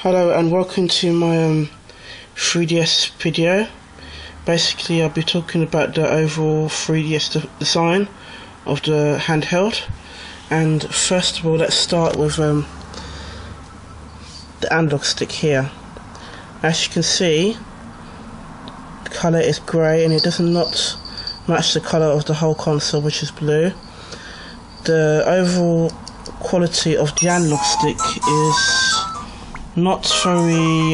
Hello and welcome to my 3DS video. Basically I'll be talking about the overall 3DS design of the handheld, and first of all let's start with the analog stick here. As you can see, the colour is grey and it does not match the colour of the whole console, which is blue. The overall quality of the analog stick is not very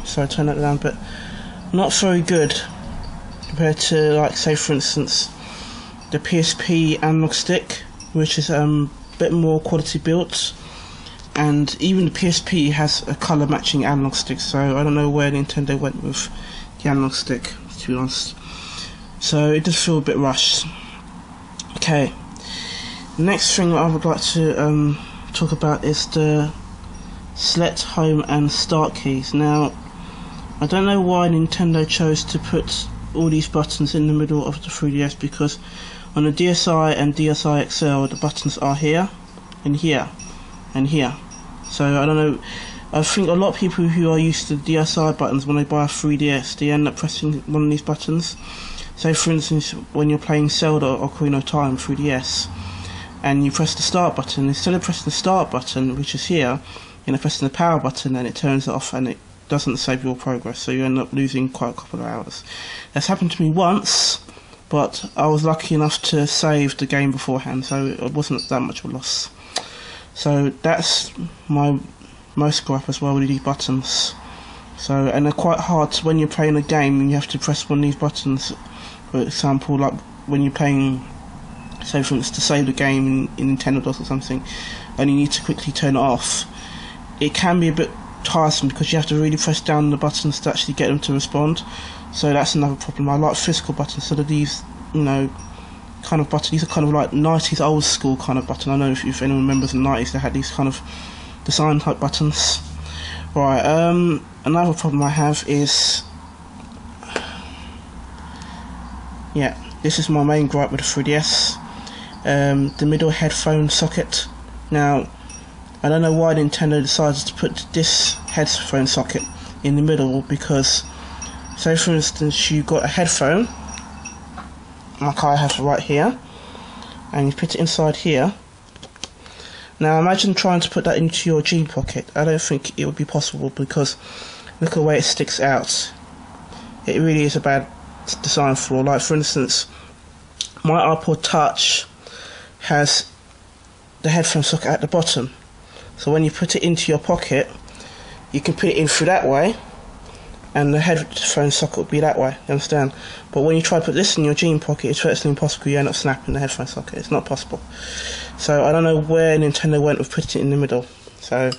sorry, turn that down, but not very good compared to, like, say for instance the PSP analog stick, which is a bit more quality built, and even the PSP has a colour matching analog stick, so I don't know where Nintendo went with the analog stick, to be honest. So it does feel a bit rushed. Okay, the next thing I would like to talk about is the select, home and start keys. Now, I don't know why Nintendo chose to put all these buttons in the middle of the 3DS, because on the DSi and DSi XL the buttons are here and here and here. So I don't know, I think a lot of people who are used to DSi buttons, when they buy a 3DS they end up pressing one of these buttons. So for instance, when you're playing Zelda or Ocarina of Time 3DS and you press the start button, instead of pressing the start button, which is here, you know, pressing the power button, and it turns it off and it doesn't save your progress, so you end up losing quite a couple of hours. That's happened to me once, but I was lucky enough to save the game beforehand, so it wasn't that much of a loss. So that's my most gripe as well with these buttons. So, and they're quite hard to, when you're playing a game and you have to press one of these buttons, for example, like when you're playing, say for instance, to save the game in Nintendo DOS or something, and you need to quickly turn it off. It can be a bit tiresome because you have to really press down the buttons to actually get them to respond. So that's another problem. I like physical buttons instead of these, you know, kind of buttons. These are kind of like 90s old school kind of button. I don't know if anyone remembers the 90s, they had these kind of design type buttons. Right, another problem I have is, yeah, this is my main gripe with the 3DS, the middle headphone socket. Now, I don't know why Nintendo decided to put this headphone socket in the middle, because say for instance you've got a headphone like I have right here and you put it inside here. Now imagine trying to put that into your jean pocket. I don't think it would be possible, because look at the way it sticks out. It really is a bad design flaw. Like for instance, my iPod Touch has the headphone socket at the bottom. So when you put it into your pocket, you can put it in through that way, and the headphone socket will be that way, you understand? But when you try to put this in your jean pocket, it's virtually impossible. You end up snapping the headphone socket. It's not possible. So I don't know where Nintendo went with putting it in the middle. So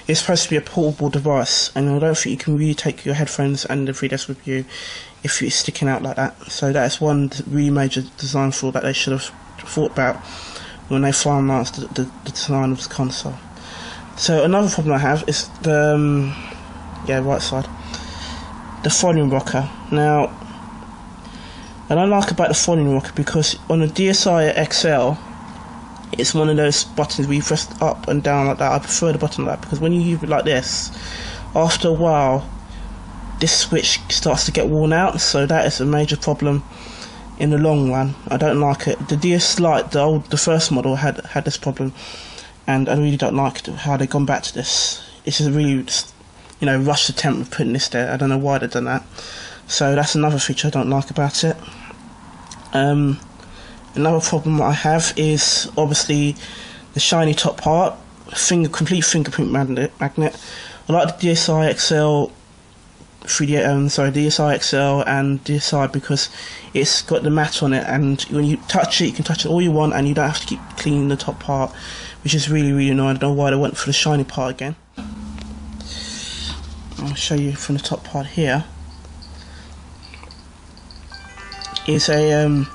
it's supposed to be a portable device, and I don't think you can really take your headphones and the 3DS with you if it's sticking out like that. So that's one really major design flaw that they should have thought about when they finalised the design of the console. So another problem I have is the right side, the volume rocker. Now, I don't like about the volume rocker because on the DSi XL, it's one of those buttons where you press up and down like that. I prefer the button like that, because when you use it like this, after a while, this switch starts to get worn out. So that is a major problem in the long run. I don't like it. The DS Lite, the first model, had this problem. And I really don't like how they've gone back to this. It's a really, you know, rushed attempt of putting this there. I don't know why they've done that. So that's another feature I don't like about it. Another problem I have is obviously the shiny top part, complete fingerprint magnet. I like the DSi XL, DSi XL and DSi because it's got the mat on it, and when you touch it, you can touch it all you want, and you don't have to keep cleaning the top part, which is really, really annoying. I don't know why they went for the shiny part again. I'll show you from the top part here. It's a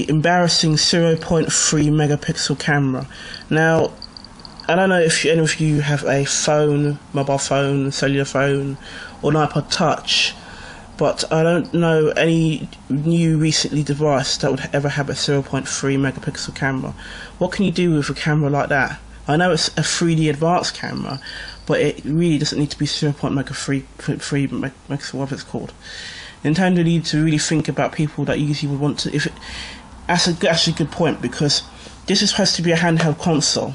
embarrassing 0.3 megapixel camera. Now, I don't know if any of you have a phone, mobile phone, cellular phone, or an iPod Touch, but I don't know any new recently device that would ever have a 0.3 megapixel camera. What can you do with a camera like that? I know it's a 3D advanced camera, but it really doesn't need to be 0.3 megahertz, whatever it's called. Nintendo needs to really think about people that usually would want to. That's a good point, because this is supposed to be a handheld console.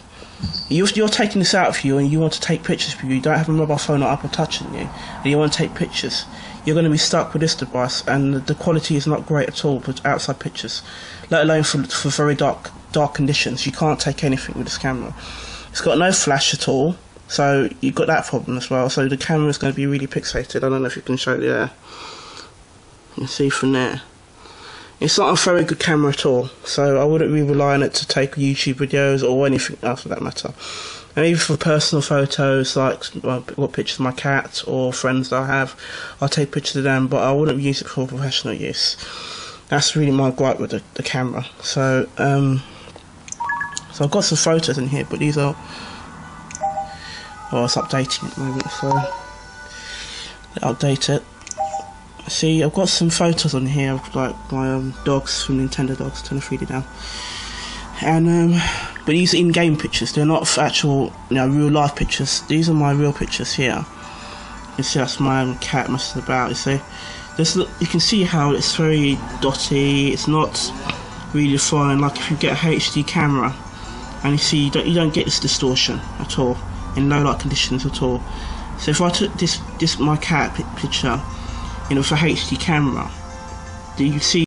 You're taking this out of you, and you want to take pictures for you. You don't have a mobile phone or Apple Touch in you, and you want to take pictures. You're going to be stuck with this device, and the quality is not great at all for outside pictures, let alone for very dark conditions. You can't take anything with this camera. It's got no flash at all, so you've got that problem as well. So the camera is going to be really pixelated. I don't know if you can show it there. You can see from there. It's not a very good camera at all, so I wouldn't really rely on it to take YouTube videos or anything else for that matter. And even for personal photos, like I've got pictures of my cat or friends that I have, I'll take pictures of them, but I wouldn't use it for professional use. That's really my gripe with the camera. So I've got some photos in here, but these are, well, it's updating at the moment, so I'll update it. See, I've got some photos on here of like my dogs from Nintendo Dogs. Turn the 3D down. And but these are in-game pictures. They're not actual, real life pictures. These are my real pictures here. You can see that's my cat messing about. You see, you can see how it's very dotty. It's not really fine. Like if you get a HD camera, and you see you don't get this distortion at all in low light conditions at all. So if I took this my cat picture, for HD camera, you see